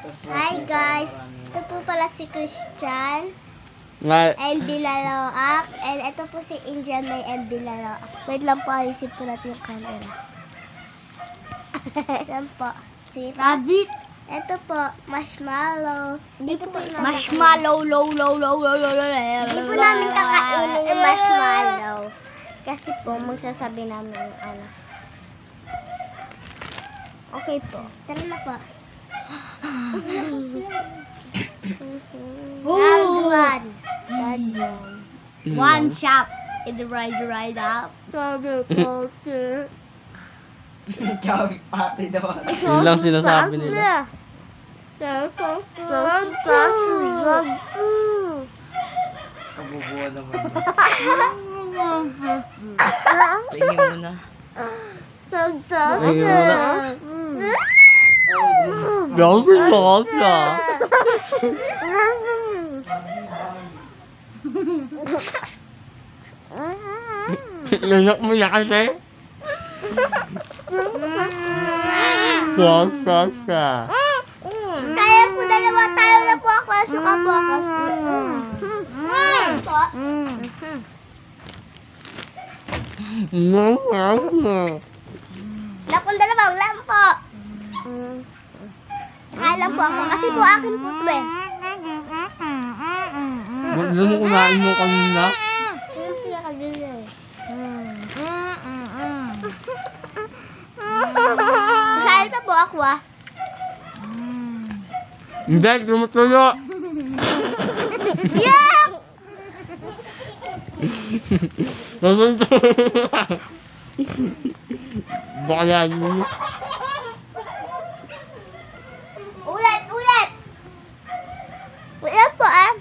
Hi guys, ito po pala si Christian Nga, and Binaloak, and ito po si Indian May and Binaloak. Wait lang po, ayusin po natin yung camera. Yan po, si Rabbit. ito po, marshmallow. Hindi po namin Marshmallow, low. Hindi po namin kakainin yung marshmallow. Kasi po, magsasabi namin ano. Okay po, tara na po. Round 1. One shot in the ride up. Sabi ko, Chubby pati daw. yun lang sinasabi nila. Kabubuo naman yun. Tingin mo na. Yung pinakot na. Layak mo na kasi. Sa. Kaya po dalawa tayo na po ako. Suka po ako. Po. Lakong dalawang lampo. Kaya po ako. Kasi po akin po ito eh. Ano mo kumain mo kanina? Ayun siya kanina eh. Saan pa po ako ah? Hindi, tumutulo. Yak! Baka yan mo. Ulit! Ulit po ah.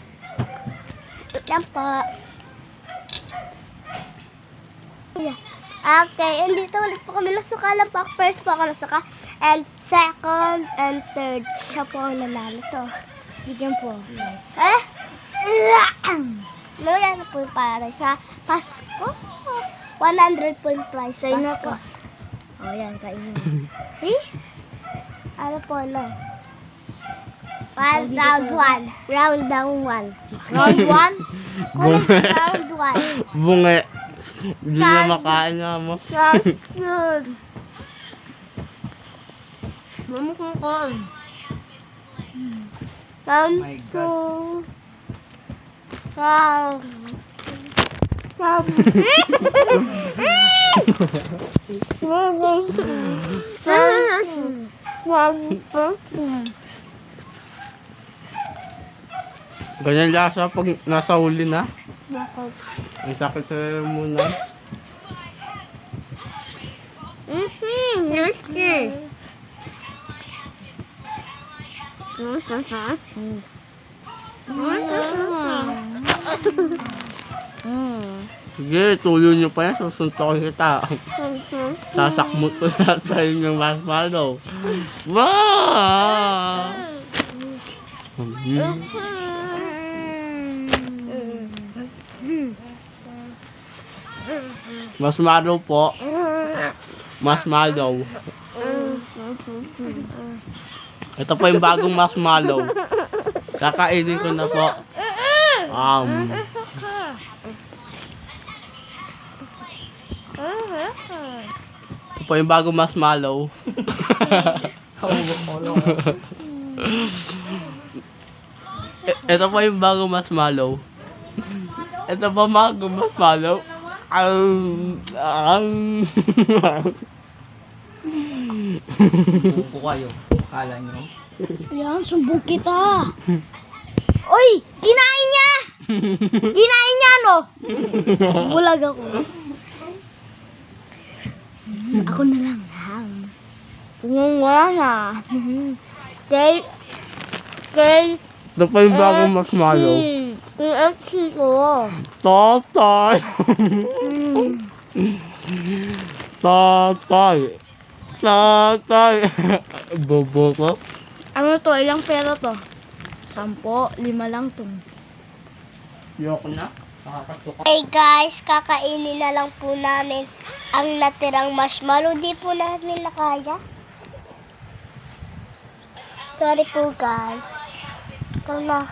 Yan po. Okay, and dito ulit po kami nasuka lang po. First po ako nasuka. And second and third. Siya po ang nanalo to. Bigyan po. Eh? Yan na po yung para sa Pasko. 100 po yung price. Sa'yo na Pasko. Oh, yan, kainin. Eh? Ano po na? Round 1. Round down 1. Round 1? Bunge. Round 1. Bunge. Hindi na makain nga mo. Round Mamukong ko. Round My 2. Round. Ganyan lasa pag nasa huli na. Ang sakit sa muna. Sige, tuloy nyo pa yan. Susuntokin kita. Sasakmot ko na sa inyong marshmallow. Wow! Marshmallow po. Marshmallow. Ito po yung bagong marshmallow. Kakainin ko na po. Ito po yung bagong marshmallow. Ito po yung bagong marshmallow. Ito po bagong marshmallow. Buko kayo. Kala nyo. Ayan, sumbong kita. Uy! Kinain niya! Kinain niya, no? Bulag ako. Ako na lang, ha? Tumungwa Kay... Ito po yung bagong marshmallow. ko. Tatay. Tatay. Bobo ko. Ano to? Ilang pera to? 10, 5 lang to. Yoko na. Nakakatuka. Hey guys, kakainin na lang po namin ang natirang marshmallow. Di po namin nakaya. Sorry po guys. Ikaw na.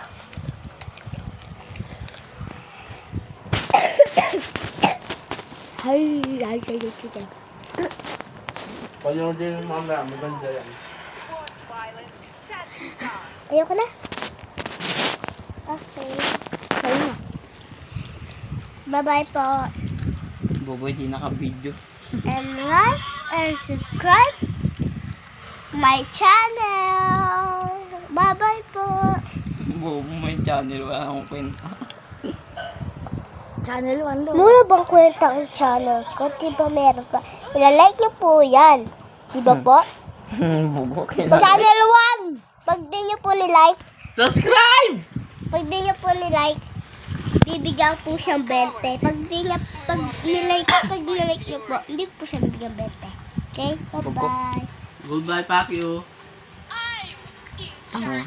Ay. Panoodin mo mamaya, maganda yan. Ayoko na. Okay. Sa'yo na. Bye-bye po. Buboy, di naka-video. And like and subscribe my channel. Bye-bye po. Bobo mo yung channel, wala akong kwenta. Channel 1 daw. Muna bang kwenta ang channel ko? Diba meron pa? Ilalike niyo po yan. Diba po? Bubo, kailangan. Channel 1! Pag di niyo po nilike, Subscribe! pag di niyo po nilike, bibigyan po siyang 20. Pag nilike niyo po, hindi po siya bibigyan 20. Okay? Bye-bye. Goodbye, Pacquiao. Ano?